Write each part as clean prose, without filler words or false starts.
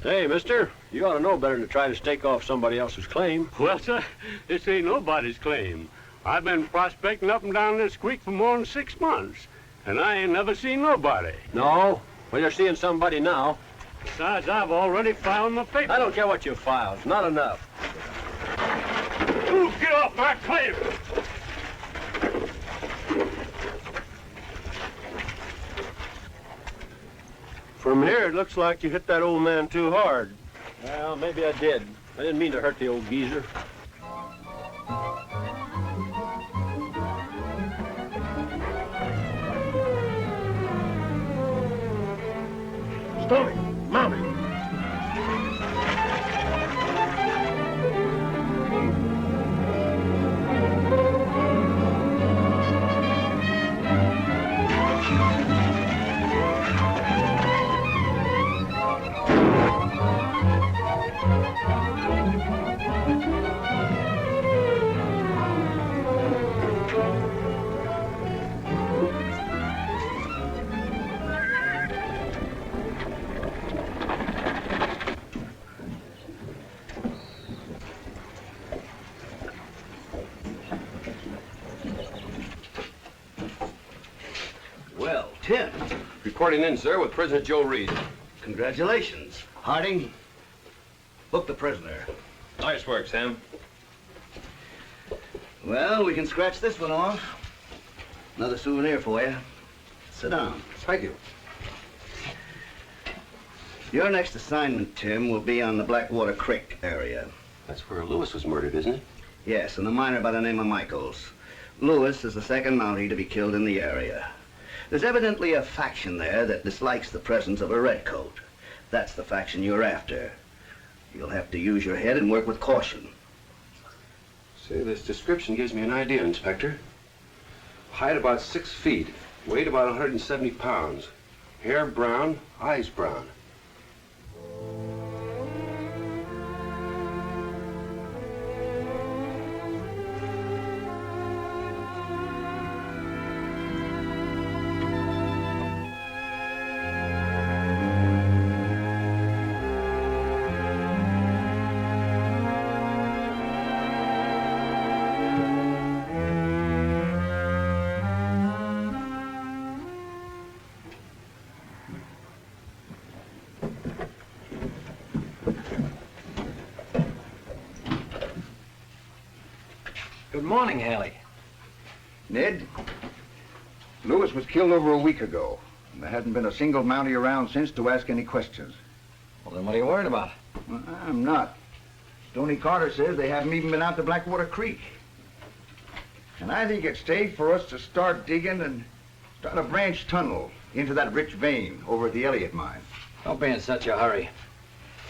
Hey, mister, you ought to know better than to try to stake off somebody else's claim. Well, sir, this ain't nobody's claim. I've been prospecting up and down this creek for more than 6 months, and I ain't never seen nobody. No? Well, you're seeing somebody now. Besides, I've already filed my papers. I don't care what you filed. Not enough. Ooh, get off my claim! From here, it looks like you hit that old man too hard. Well, maybe I did. I didn't mean to hurt the old geezer. Stony, Mountie. Well, Tim. Reporting in, sir, with Prisoner Joe Reed. Congratulations. Harding, book the prisoner. Nice work, Sam. Well, we can scratch this one off. Another souvenir for you. Sit down. Thank you. Your next assignment, Tim, will be on the Blackwater Creek area. That's where Lewis was murdered, isn't it? Yes, and a miner by the name of Michaels. Lewis is the second Mountie to be killed in the area. There's evidently a faction there that dislikes the presence of a redcoat. That's the faction you're after. You'll have to use your head and work with caution. Say, this description gives me an idea, Inspector. Height about 6 feet, weight about 170 pounds. Hair brown, eyes brown. Good morning, Haley. Ned, Lewis was killed over a week ago, and there hasn't been a single Mountie around since to ask any questions. Well, then what are you worried about? Well, I'm not. Stoney Carter says they haven't even been out to Blackwater Creek. And I think it's safe for us to start digging and start a branch tunnel into that rich vein over at the Elliot mine. Don't be in such a hurry.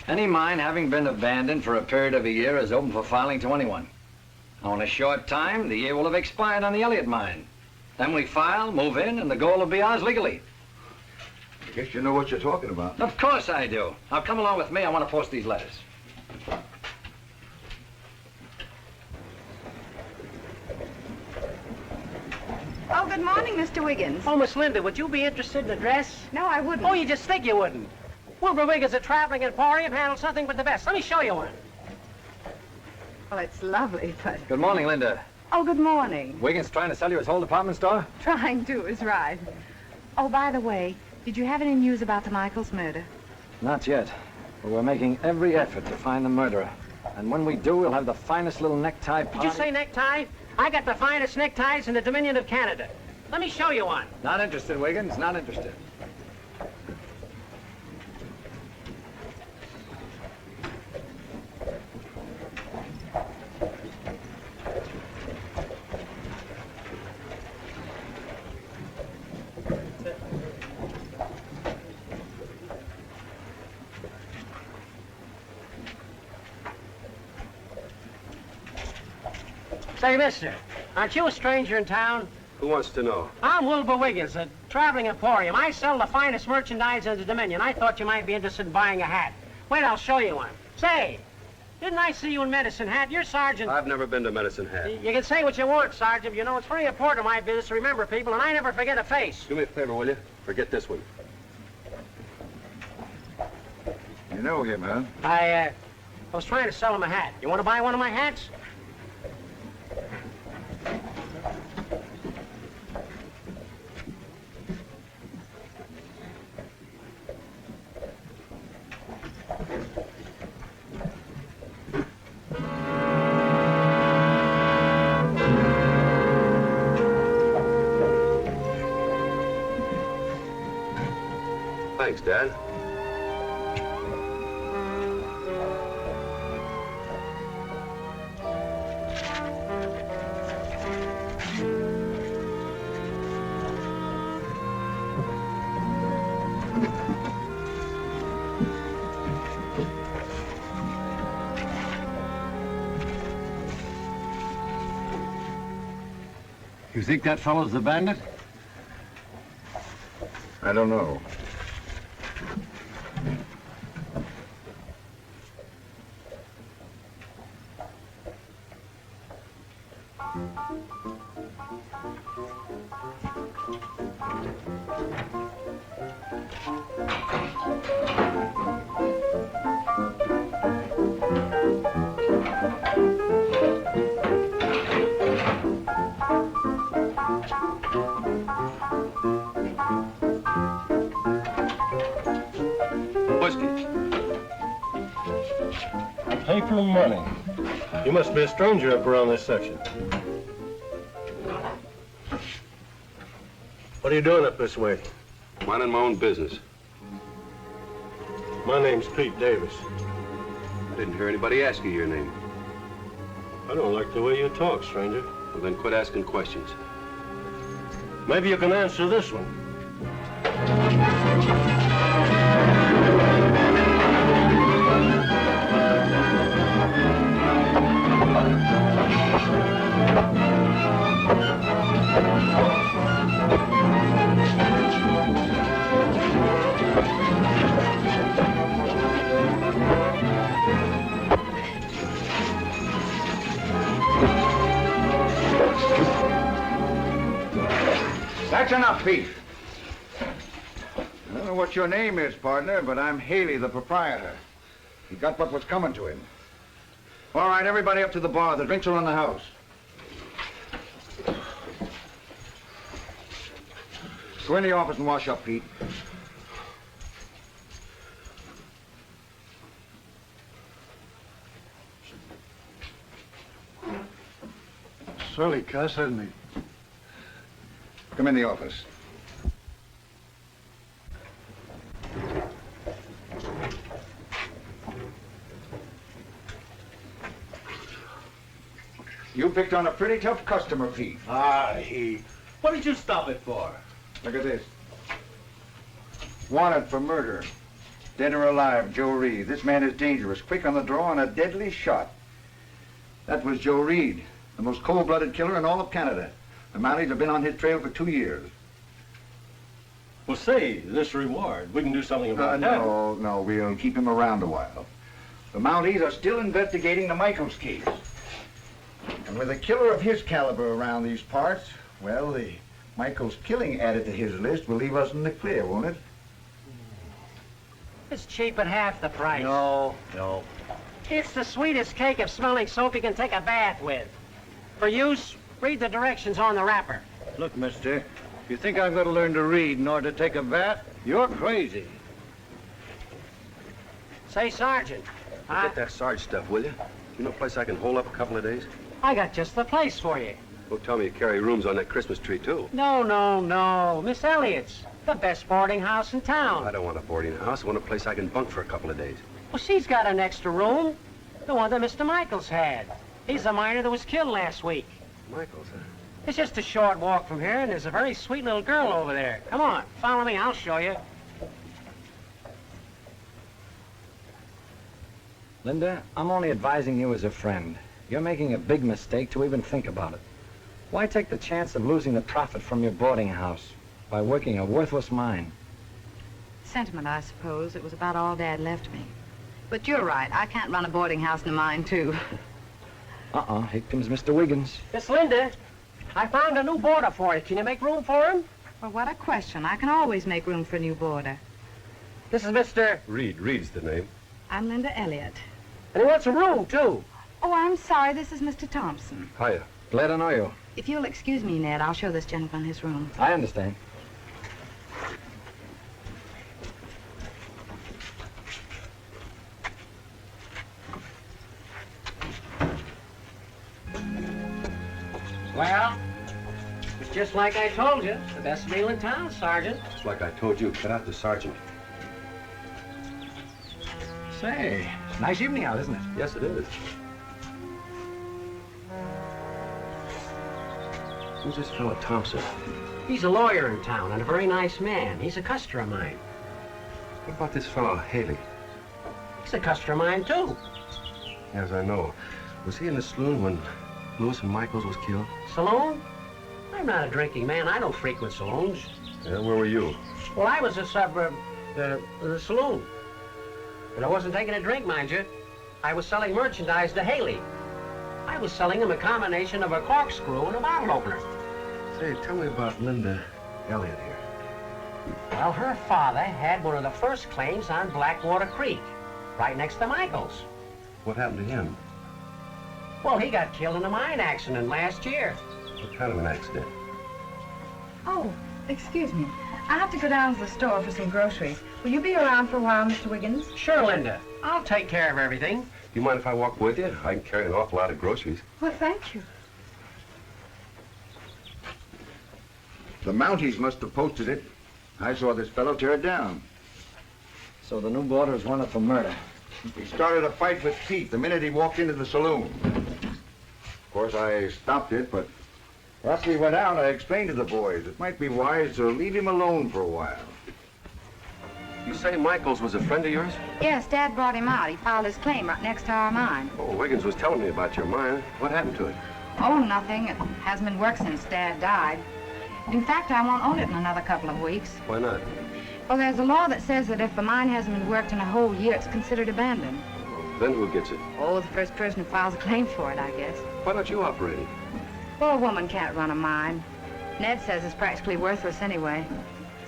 Any mine having been abandoned for a period of a year is open for filing to anyone. Now, in a short time, the year will have expired on the Elliot mine. Then we file, move in, and the gold will be ours legally. I guess you know what you're talking about. Of course I do. Now, come along with me. I want to post these letters. Oh, good morning, Mr. Wiggins. Oh, Miss Linda, would you be interested in a dress? No, I wouldn't. Oh, you just think you wouldn't. Wilbur Wiggins, a traveling emporium, handles nothing but the best. Let me show you one. Well, it's lovely, but... Good morning, Linda. Oh, good morning. Wiggins trying to sell you his whole department store? Trying to is right. Oh, by the way, did you have any news about the Michaels murder? Not yet. But we're making every effort to find the murderer. And when we do, we'll have the finest little necktie party. Did you say necktie? I got the finest neckties in the Dominion of Canada. Let me show you one. Not interested, Wiggins. Not interested. Say, mister, aren't you a stranger in town? Who wants to know? I'm Wilbur Wiggins, a traveling emporium. I sell the finest merchandise in the Dominion. I thought you might be interested in buying a hat. Wait, I'll show you one. Say, didn't I see you in Medicine Hat? You're Sergeant... I've never been to Medicine Hat. You can say what you want, Sergeant. You know, it's very important in my business to remember people, and I never forget a face. Do me a favor, will you? Forget this one. You know him, huh? I was trying to sell him a hat. You want to buy one of my hats? Thanks, Dad. You think that fellow's the bandit? I don't know. Paper and money. You must be a stranger up around this section. What are you doing up this way? Minding my own business. My name's Pete Davis. I didn't hear anybody ask you your name. I don't like the way you talk, stranger. Well, then quit asking questions. Maybe you can answer this one. That's enough, Pete. I don't know what your name is, partner, but I'm Haley, the proprietor. He got what was coming to him. All right, everybody up to the bar. The drinks are on the house. Go in the office and wash up, Pete. Surly cuss, hasn't he? Come in the office. You picked on a pretty tough customer, Pete. What did you stop it for? Look at this. Wanted for murder. Dead or alive, Joe Reed. This man is dangerous, quick on the draw, and a deadly shot. That was Joe Reed, the most cold-blooded killer in all of Canada. The Mounties have been on his trail for 2 years. Well, say, this reward, we can do something about that. No, we'll keep him around a while. The Mounties are still investigating the Michaels case. And with a killer of his caliber around these parts, well, the Michaels killing added to his list will leave us in the clear, won't it? It's cheap at half the price. No. It's the sweetest cake of smelling soap you can take a bath with. For use, read the directions on the wrapper. Look, mister, if you think I'm going to learn to read in order to take a bath, you're crazy. Say, Sergeant. Get that Sarge stuff, will you? You know a place I can hold up a couple of days? I got just the place for you. Don't tell me you carry rooms on that Christmas tree, too. No. Miss Elliot's. The best boarding house in town. I don't want a boarding house. I want a place I can bunk for a couple of days. Well, she's got an extra room. The one that Mr. Michaels had. He's the miner that was killed last week. Michaels, huh? It's just a short walk from here, and there's a very sweet little girl over there. Come on, follow me. I'll show you. Linda, I'm only advising you as a friend. You're making a big mistake to even think about it. Why take the chance of losing the profit from your boarding house by working a worthless mine? Sentiment, I suppose. It was about all Dad left me. But you're right. I can't run a boarding house and a mine, too. Here comes Mr. Wiggins. Miss Linda, I found a new boarder for you. Can you make room for him? Well, what a question. I can always make room for a new boarder. This is Mr. Reed's the name. I'm Linda Elliot. And he wants a room, too. Oh, I'm sorry. This is Mr. Thompson. Hiya. Glad to know you. If you'll excuse me, Ned, I'll show this gentleman his room. I understand. Well, it's just like I told you. The best meal in town, Sergeant. It's like I told you, cut out the sergeant. Say, it's a nice evening out, isn't it? Yes, it is. Who's this fellow Thompson? He's a lawyer in town and a very nice man. He's a customer of mine. What about this fellow Haley? He's a customer of mine, too. Yes, I know. Was he in the saloon when Lewis and Michaels was killed? Saloon? I'm not a drinking man. I don't frequent saloons. Yeah, where were you? Well, I was a suburb, the saloon. But I wasn't taking a drink, mind you. I was selling merchandise to Haley. I was selling him a combination of a corkscrew and a bottle opener. Say, tell me about Linda Elliot here. Well, her father had one of the first claims on Blackwater Creek, right next to Michael's. What happened to him? Well, he got killed in a mine accident last year. What kind of an accident? Oh, excuse me. I have to go down to the store for some groceries. Will you be around for a while, Mr. Wiggins? Sure, Linda. I'll take care of everything. Do you mind if I walk with you? I can carry an awful lot of groceries. Well, thank you. The Mounties must have posted it. I saw this fellow tear it down. So the new boarder is wanted for murder. He started a fight with Keith the minute he walked into the saloon. Of course, I stopped it, but after he went out, I explained to the boys it might be wise to leave him alone for a while. You say Michaels was a friend of yours? Yes, Dad brought him out. He filed his claim right next to our mine. Oh, Wiggins was telling me about your mine. What happened to it? Oh, nothing. It hasn't been worked since Dad died. In fact, I won't own it in another couple of weeks. Why not? Well, there's a law that says that if a mine hasn't been worked in a whole year, it's considered abandoned. Then who gets it? Oh, the first person who files a claim for it, I guess. Why don't you operate it? Well, a woman can't run a mine. Ned says it's practically worthless anyway.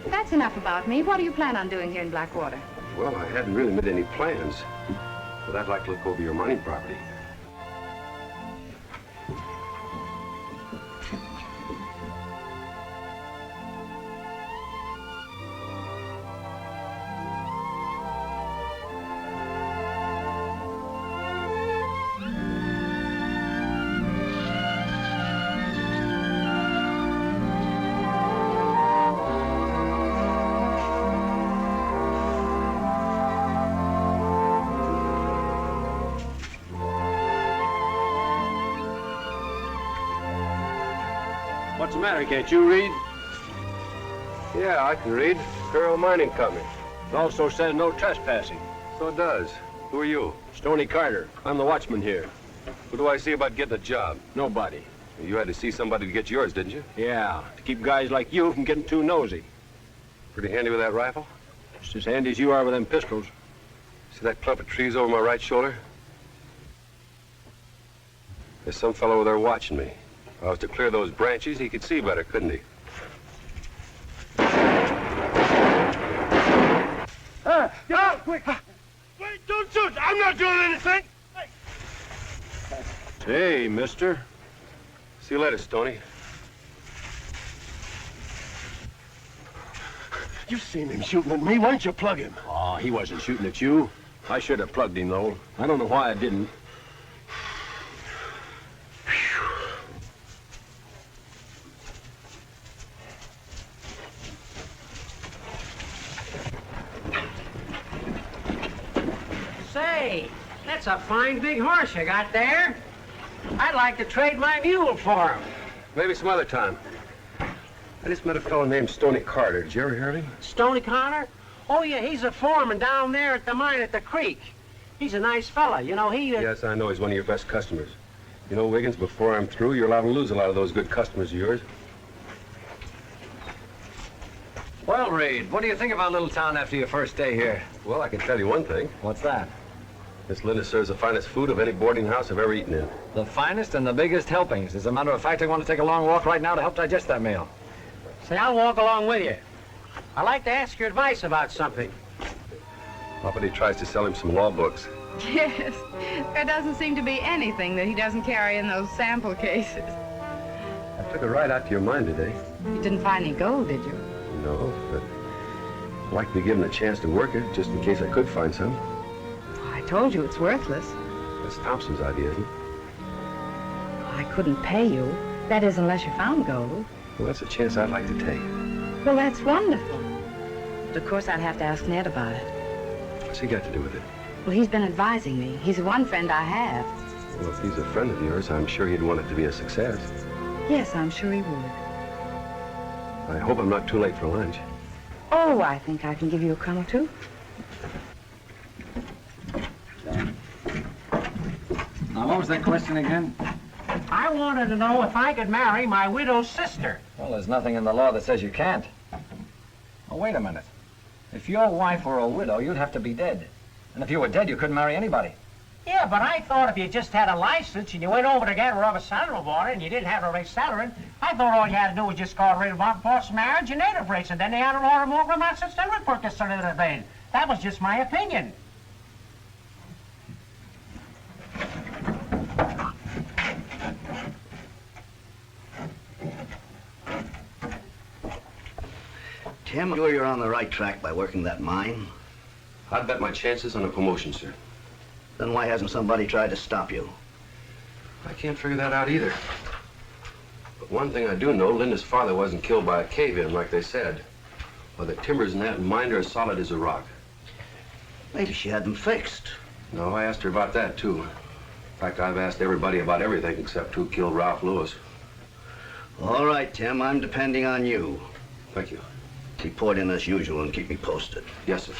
That's enough about me. What do you plan on doing here in Blackwater? Well, I hadn't really made any plans, but I'd like to look over your mining property. What's the matter? Can't you read? Yeah, I can read. Girl Mining Company. It also says no trespassing. So it does. Who are you? Stony Carter. I'm the watchman here. What do I see about getting a job? Nobody. You had to see somebody to get yours, didn't you? Yeah, to keep guys like you from getting too nosy. Pretty handy with that rifle? Just as handy as you are with them pistols. See that clump of trees over my right shoulder? There's some fellow over there watching me. If I was to clear those branches, he could see better, couldn't he? Get out, quick! Wait, don't shoot! I'm not doing anything! Hey, mister. See you later, Stony. You seen him shooting at me. Why don't you plug him? Oh, he wasn't shooting at you. I should have plugged him, though. I don't know why I didn't. Say, that's a fine big horse you got there. I'd like to trade my mule for him. Maybe some other time. I just met a fellow named Stony Carter. Did you ever hear of him? Stony Carter? Oh, yeah, he's a foreman down there at the mine at the creek. He's a nice fella. You know, he... Yes, I know. He's one of your best customers. You know, Wiggins, before I'm through, you're allowed to lose a lot of those good customers of yours. Well, Reed, what do you think of our little town after your first day here? Well, I can tell you one thing. What's that? Miss Linda serves the finest food of any boarding house I've ever eaten in. The finest and the biggest helpings. As a matter of fact, I want to take a long walk right now to help digest that meal. Say, I'll walk along with you. I'd like to ask your advice about something. Papa tries to sell him some law books. Yes. There doesn't seem to be anything that he doesn't carry in those sample cases. I took a ride out to your mine today. You didn't find any gold, did you? No, but I'd like to give him a chance to work it, just in case I could find some. Oh, I told you it's worthless. That's Thompson's idea, isn't it? I couldn't pay you. That is, unless you found gold. Well, that's a chance I'd like to take. Well, that's wonderful. But of course, I'd have to ask Ned about it. What's he got to do with it? Well, he's been advising me. He's the one friend I have. Well, if he's a friend of yours, I'm sure he'd want it to be a success. Yes, I'm sure he would. I hope I'm not too late for lunch. Oh, I think I can give you a crumb or two. Now, what was that question again? I wanted to know if I could marry my widow's sister. Well, there's nothing in the law that says you can't. Oh, wait a minute. If your wife were a widow, you'd have to be dead. And if you were dead, you couldn't marry anybody. Yeah, but I thought if you just had a license and you went over to get a rubber saddle water and you didn't have to race saddling, I thought all you had to do was just call a written bond forced marriage and native race, and then they had a lot more romances than report this sort of thing. That was just my opinion. Tim, sure you're on the right track by working that mine? I'd bet my chances on a promotion, sir. Then why hasn't somebody tried to stop you? I can't figure that out either. But one thing I do know, Linda's father wasn't killed by a cave-in like they said. Or the timbers in that mine are as solid as a rock. Maybe she had them fixed. No, I asked her about that, too. In fact, I've asked everybody about everything except who killed Ralph Lewis. All right, Tim, I'm depending on you. Thank you. Report in as usual and keep me posted. Yes, sir.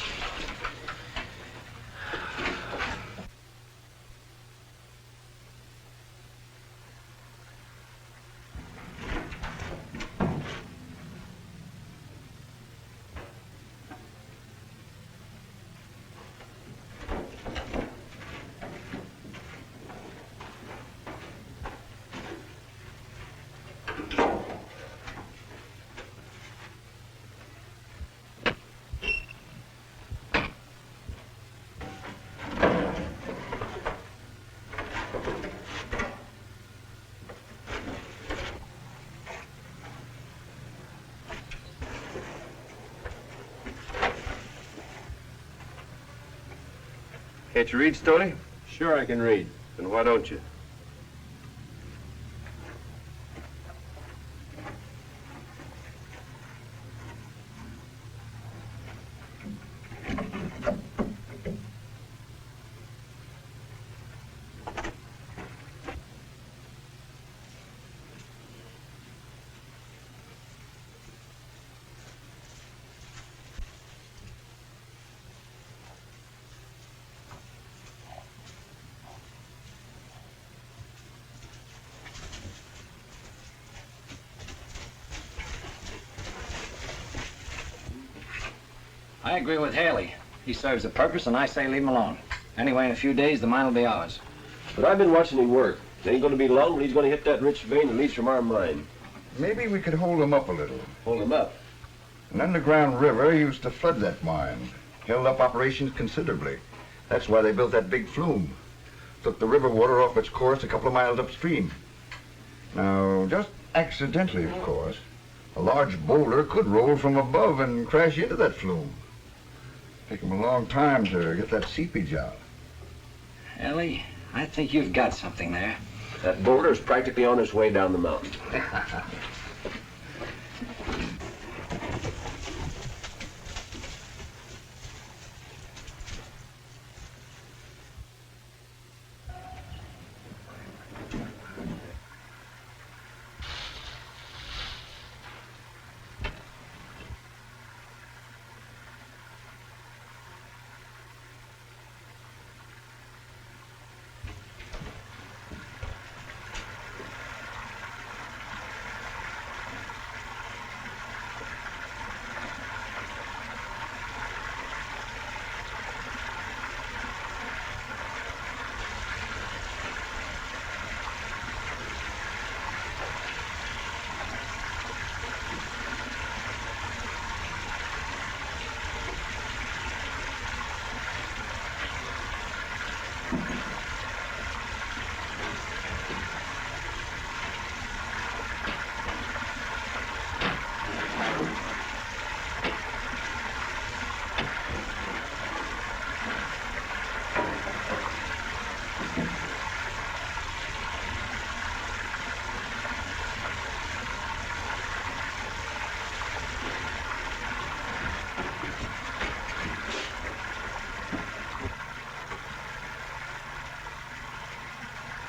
Can't you read, Stony? Sure I can read. Then why don't you? I agree with Haley. He serves a purpose, and I say leave him alone. Anyway, in a few days, the mine will be ours. But I've been watching him work. It ain't going to be long when he's going to hit that rich vein that leads from our mine. Maybe we could hold him up a little. Hold him up. An underground river used to flood that mine. Held up operations considerably. That's why they built that big flume. Took the river water off its course a couple of miles upstream. Now, just accidentally, of course, a large boulder could roll from above and crash into that flume. Take him a long time to get that seepage out. Ellie, I think you've got something there. That boulder's practically on its way down the mountain.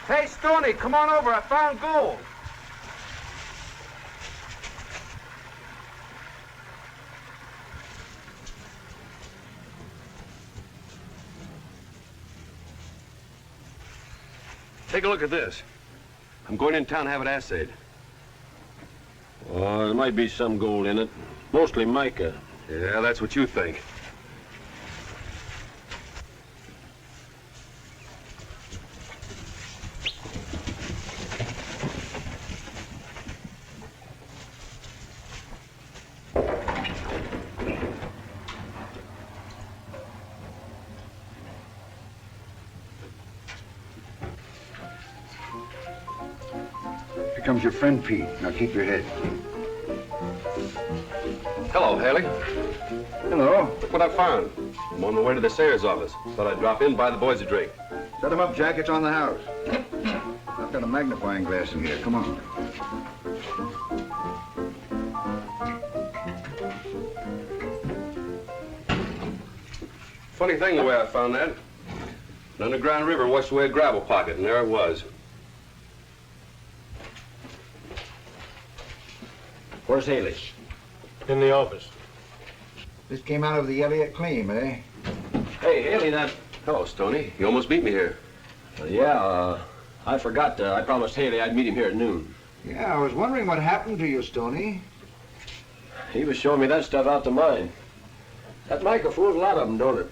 Hey, Stony, come on over. I found gold. Take a look at this. I'm going in town to have it assayed. Oh, there might be some gold in it. Mostly mica. Yeah, that's what you think. Here comes your friend, Pete. Now keep your head. Hello, Haley. Hello. Look what I found. I'm on my way to the Sayers office. Thought I'd drop in, buy the boys a drink. Set them up, Jack. It's on the house. I've got a magnifying glass in here. Come on. Funny thing the way I found that. An underground river washed away a gravel pocket, and there it was. Where's Haley? In the office. This came out of the Elliot claim, eh? Hey, Haley, that... Hello, Stony. You almost beat me here. I forgot. I promised Haley I'd meet him here at noon. Yeah, I was wondering what happened to you, Stony. He was showing me that stuff out to mine. That mica fools a lot of them, don't it?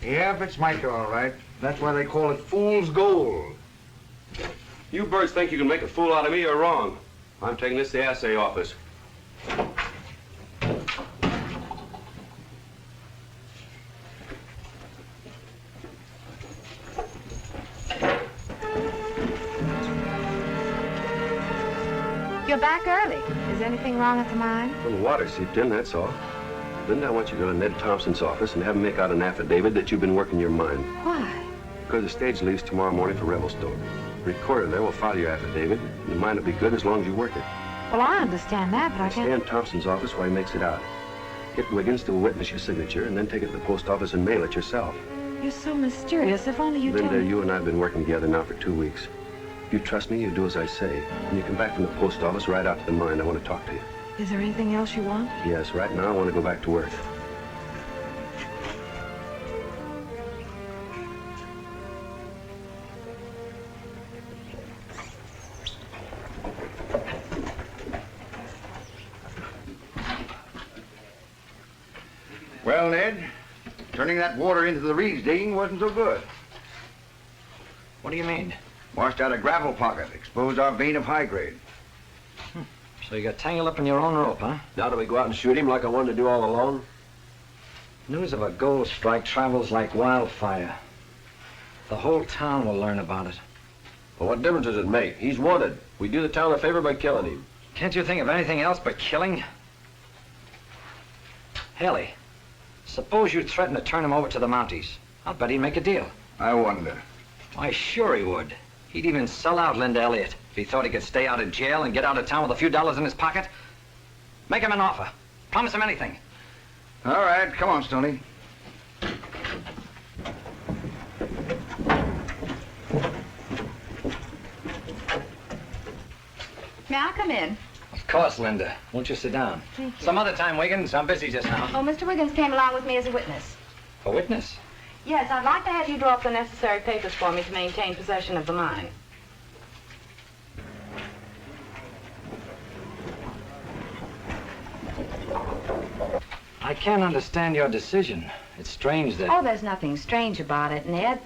Yeah, it's mica, all right. That's why they call it fool's gold. You birds think you can make a fool out of me, you're wrong. I'm taking this to the assay office. You're back early. Is anything wrong at the mine? A little water seeped in, that's all. Linda, I want you to go to Ned Thompson's office and have him make out an affidavit that you've been working your mine. Why? Because the stage leaves tomorrow morning for Revelstoke. The recorder there will file your affidavit, and the mine will be good as long as you work it. Well, I understand that, but I Stay can't... in Thompson's office while he makes it out. Get Wiggins to witness your signature, and then take it to the post office and mail it yourself. You're so mysterious. If only you told Linda, me... you and I have been working together now for 2 weeks. If you trust me, you do as I say. When you come back from the post office, right out to the mine. I want to talk to you. Is there anything else you want? Yes, right now I want to go back to work. Well, Ned, turning that water into the Reeves digging wasn't so good. What do you mean? Washed out a gravel pocket, exposed our vein of high grade. So you got tangled up in your own rope, huh? Now do we go out and shoot him like I wanted to do all along? News of a gold strike travels like wildfire. The whole town will learn about it. Well, what difference does it make? He's wanted. We do the town a favor by killing him. Can't you think of anything else but killing? Haley, suppose you threaten to turn him over to the Mounties. I'll bet he'd make a deal. I wonder. Why, sure he would. He'd even sell out Linda Elliot if he thought he could stay out of jail and get out of town with a few dollars in his pocket. Make him an offer. Promise him anything. All right, come on, Stony. May I come in? Of course, Linda. Won't you sit down? Thank you. Some other time, Wiggins. I'm busy just now. Oh, Mr. Wiggins came along with me as a witness. A witness? Yes, I'd like to have you draw up the necessary papers for me to maintain possession of the mine. I can't understand your decision. It's strange that... Oh, there's nothing strange about it, Ned.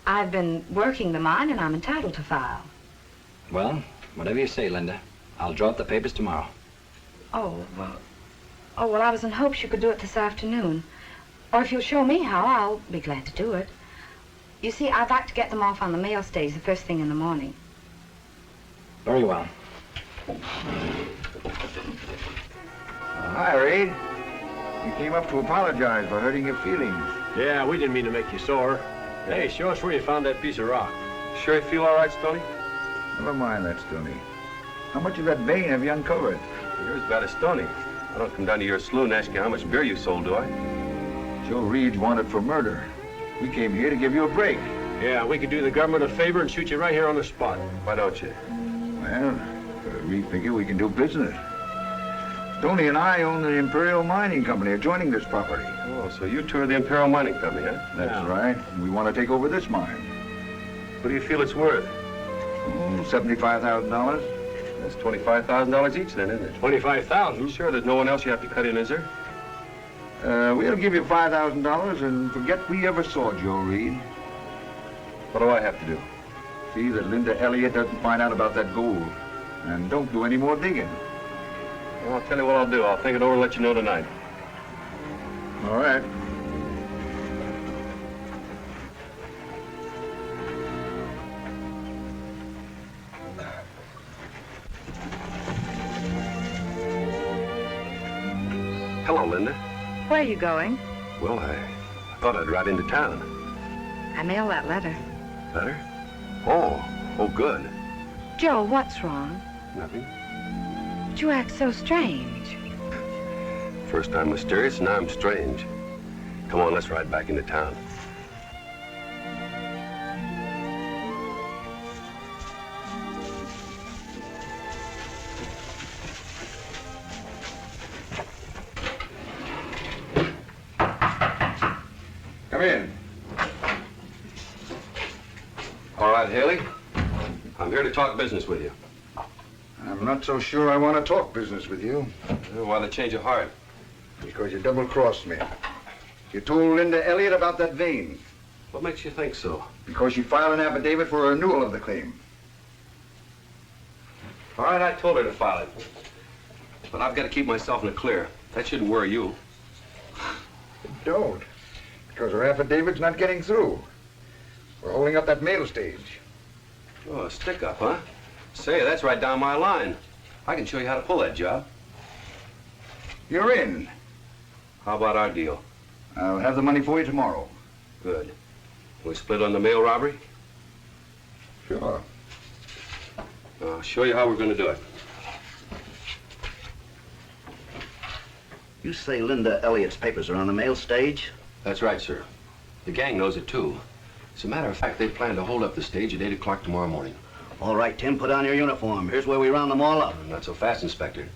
I've been working the mine, and I'm entitled to file. Well, whatever you say, Linda. I'll draw up the papers tomorrow. Oh, well, I was in hopes you could do it this afternoon. Or if you'll show me how, I'll be glad to do it. You see, I'd like to get them off on the mail stage the first thing in the morning. Very well. Hi, Reed. You came up to apologize for hurting your feelings. Yeah, we didn't mean to make you sore. Hey, show us where you found that piece of rock. Sure you feel all right, Stony? Never mind that, Stony. How much of that vein have you uncovered? You're as bad as Stony. I don't come down to your saloon and ask you how much beer you sold, do I? Joe Reed's wanted for murder. We came here to give you a break. Yeah, we could do the government a favor and shoot you right here on the spot. Why don't you? Well, we figure we can do business. Stony and I own the Imperial Mining Company adjoining this property. Oh, so you two are the Imperial Mining Company, huh? That's right. We want to take over this mine. What do you feel it's worth? Oh, $75,000. That's $25,000 each then, isn't it? 25,000. Sure, there's no one else you have to cut in, is there? We'll give you $5,000 and forget we ever saw Joe Reed. What do I have to do? See that Linda Elliot doesn't find out about that gold. And don't do any more digging. Well, I'll tell you what I'll do. I'll think it over and let you know tonight. All right. Hello, Linda. Where are you going? Well, I thought I'd ride into town. I mailed that letter. Letter? Oh, good. Joe, what's wrong? Nothing. But you act so strange. First I'm mysterious, and now I'm strange. Come on, let's ride back into town. Come in. All right, Haley. I'm here to talk business with you. I'm not so sure I want to talk business with you. Why the change of heart? Because you double-crossed me. You told Linda Elliot about that vein. What makes you think so? Because she filed an affidavit for a renewal of the claim. All right, I told her to file it. But I've got to keep myself in the clear. That shouldn't worry you. Don't. Because her affidavit's not getting through. We're holding up that mail stage. Oh, a stick-up, huh? Say, that's right down my line. I can show you how to pull that job. You're in. How about our deal? I'll have the money for you tomorrow. Good. We split on the mail robbery? Sure. I'll show you how we're going to do it. You say Linda Elliot's papers are on the mail stage? That's right, sir. The gang knows it, too. As a matter of fact, they plan to hold up the stage at 8 o'clock tomorrow morning. All right, Tim, put on your uniform. Here's where we round them all up. Not so fast, Inspector.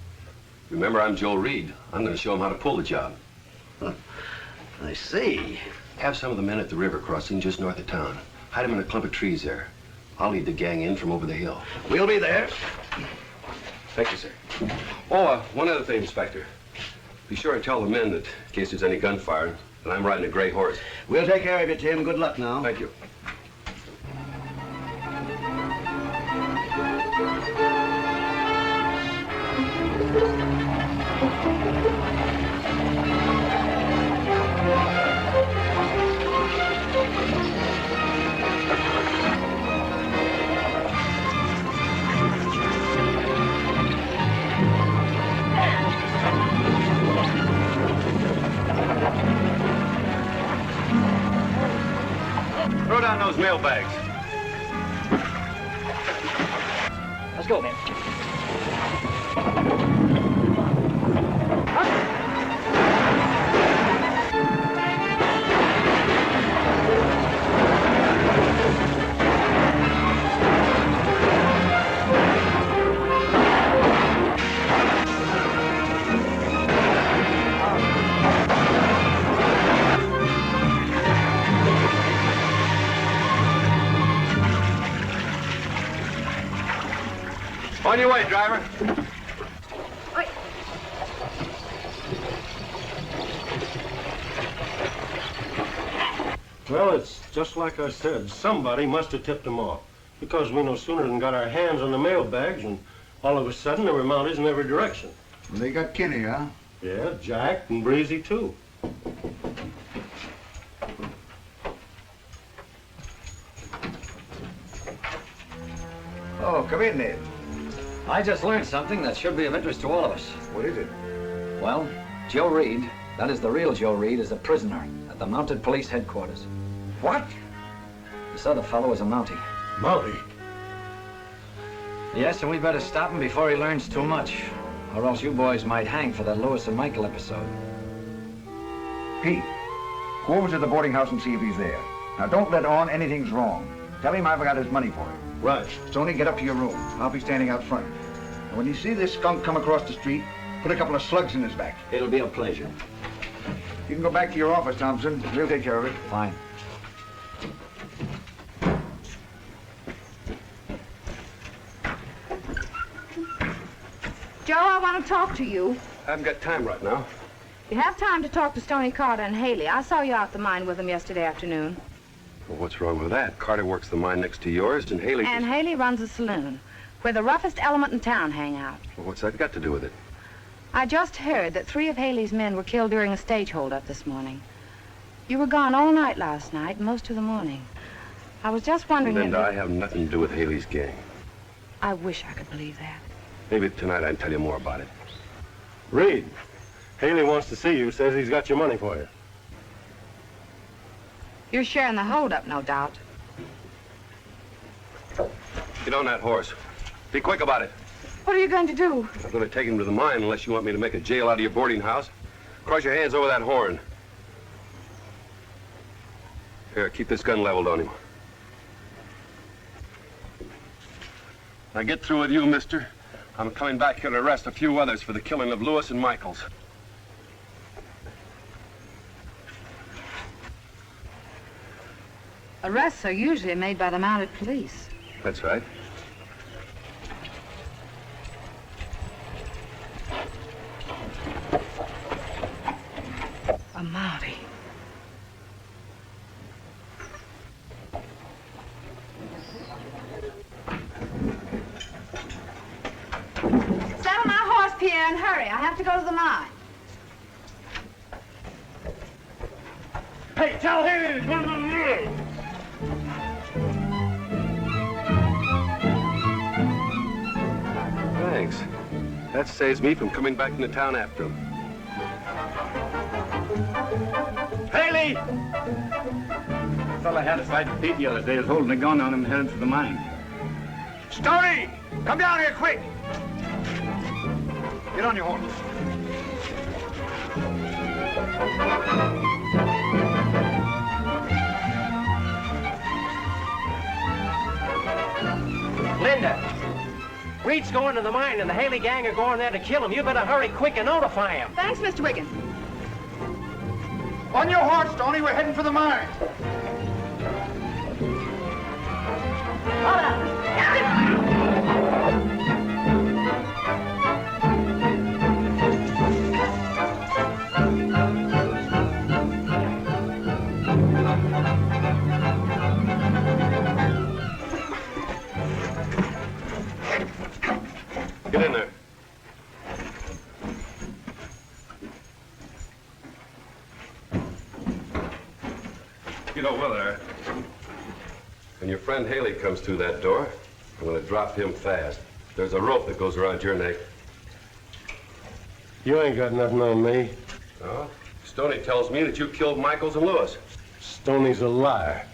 Remember, I'm Joe Reed. I'm going to show them how to pull the job. I see. Have some of the men at the river crossing just north of town. Hide them in a clump of trees there. I'll lead the gang in from over the hill. We'll be there. Thank you, sir. Oh, one other thing, Inspector. Be sure and tell the men that, in case there's any gunfire, that I'm riding a gray horse. We'll take care of you, Tim. Good luck now. Thank you. Throw down those mail bags. Let's go, man. On your way, driver. Well, it's just like I said. Somebody must have tipped them off. Because we no sooner than got our hands on the mail bags, and all of a sudden there were Mounties in every direction. They got Kenny, huh? Yeah, Jack and Breezy, too. Oh, come in, Ned. I just learned something that should be of interest to all of us. What is it? Well, Joe Reed, that is the real Joe Reed, is a prisoner at the Mounted Police Headquarters. What? This other fellow is a Mountie. Mountie? Yes, and we better stop him before he learns too much, or else you boys might hang for that Lewis and Michael episode. Pete, go over to the boarding house and see if he's there. Now, don't let on anything's wrong. Tell him I've got his money for him. Right. Stony, get up to your room. I'll be standing out front. And when you see this skunk come across the street, put a couple of slugs in his back. It'll be a pleasure. You can go back to your office, Thompson. We'll take care of it. Fine. Joe, I want to talk to you. I haven't got time right now. You have time to talk to Stony, Carter, and Haley. I saw you out the mine with them yesterday afternoon. Well, what's wrong with that? Carter works the mine next to yours, and Haley... And Haley runs a saloon, where the roughest element in town hang out. Well, what's that got to do with it? I just heard that 3 of Haley's men were killed during a stage holdup this morning. You were gone all night last night, and most of the morning. I was just wondering... Linda, I have nothing to do with Haley's gang. I wish I could believe that. Maybe tonight I can tell you more about it. Reed, Haley wants to see you, says he's got your money for you. You're sharing the holdup, no doubt. Get on that horse. Be quick about it. What are you going to do? I'm going to take him to the mine unless you want me to make a jail out of your boarding house. Cross your hands over that horn. Here, keep this gun leveled on him. Now get through with you, mister. I'm coming back here to arrest a few others for the killing of Lewis and Michaels. Arrests are usually made by the mounted police. That's right. A Mountie. Saddle my horse, Pierre, and hurry. I have to go to the mine. Hey, tell Haley to go to the mill. Thanks. That saves me from coming back into town after him. Haley! The fella had a fight with Pete the other day is holding a gun on him headed for the mine. Stony! Come down here, quick! Get on your horse. Linda, Reed's going to the mine and the Haley gang are going there to kill him. You better hurry quick and notify him. Thanks, Mr. Wiggins. On your horse, Stony. We're heading for the mine. Get in there. You know, Wilbur, when your friend Haley comes through that door, I'm going to drop him fast. There's a rope that goes around your neck. You ain't got nothing on me. Oh? Stony tells me that you killed Michaels and Lewis. Stoney's a liar.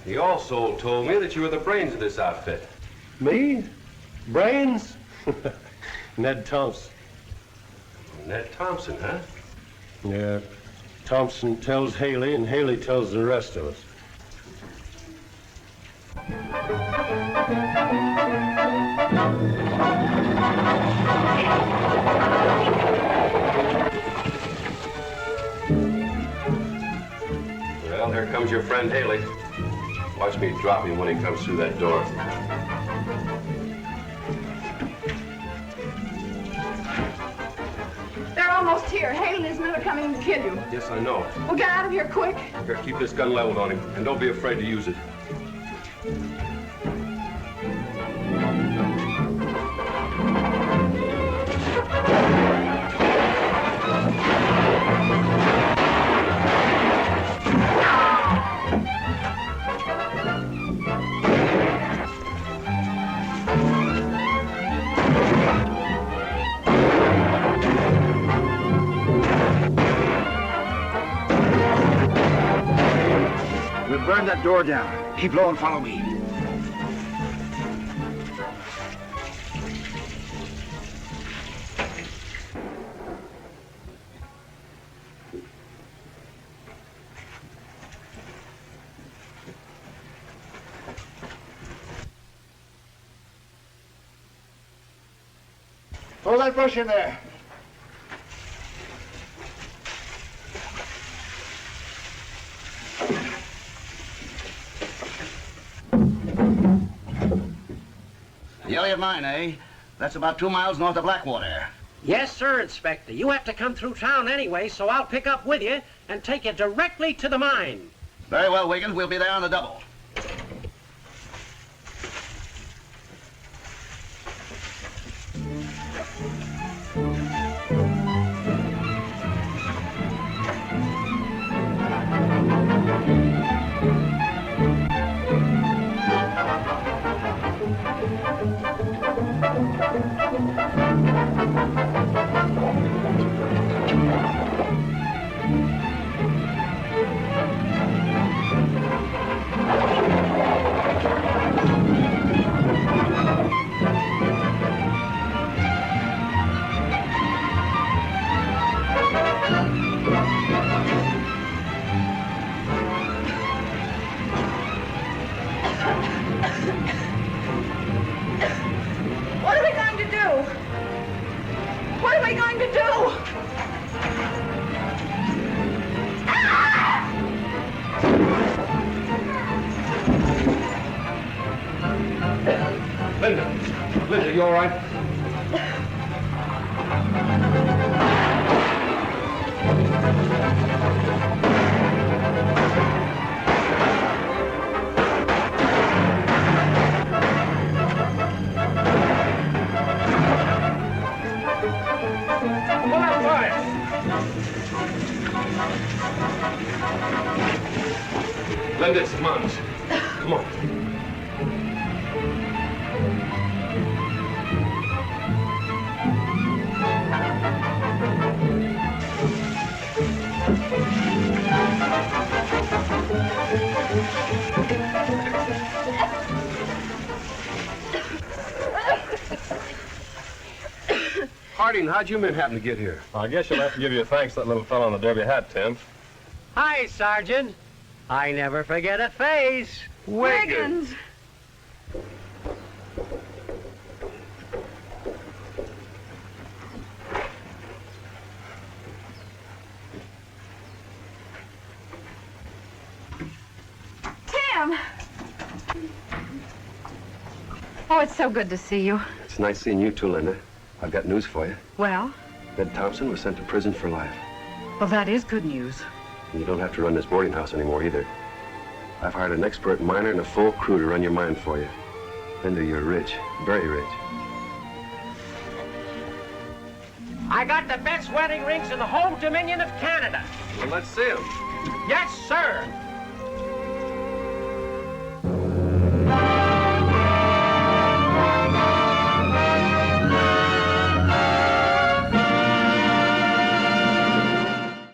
He also told me that you were the brains of this outfit. Me? Brains? Ned Thompson. Ned Thompson, huh? Yeah. Thompson tells Haley, and Haley tells the rest of us. Well, here comes your friend Haley. Watch me drop him when he comes through that door. They're almost here. Haley and his men are coming to kill you. Yes, I know. Well, get out of here quick. Here, keep this gun leveled on him, and don't be afraid to use it. We'll burn that door down. Keep low and follow me. Throw that brush in there. The Elliot mine, eh? That's about 2 miles north of Blackwater. Yes, sir, Inspector. You have to come through town anyway, so I'll pick up with you and take you directly to the mine. Very well, Wiggins. We'll be there on the double. Linda, you all right? Pull that fire! Linda, it's the Mounties. Come on. Harding, how'd you men happen to get here? I guess you'll have to give your thanks to that little fellow in the derby hat, Tim. Hi, Sergeant. I never forget a face. Wiggins! Tim! Oh, it's so good to see you. It's nice seeing you too, Linda. I've got news for you. Well? Ned Thompson was sent to prison for life. Well, that is good news. And you don't have to run this boarding house anymore either. I've hired an expert miner and a full crew to run your mine for you. Linda, you're rich, very rich. I got the best wedding rings in the whole Dominion of Canada. Well, let's see them. Yes, sir.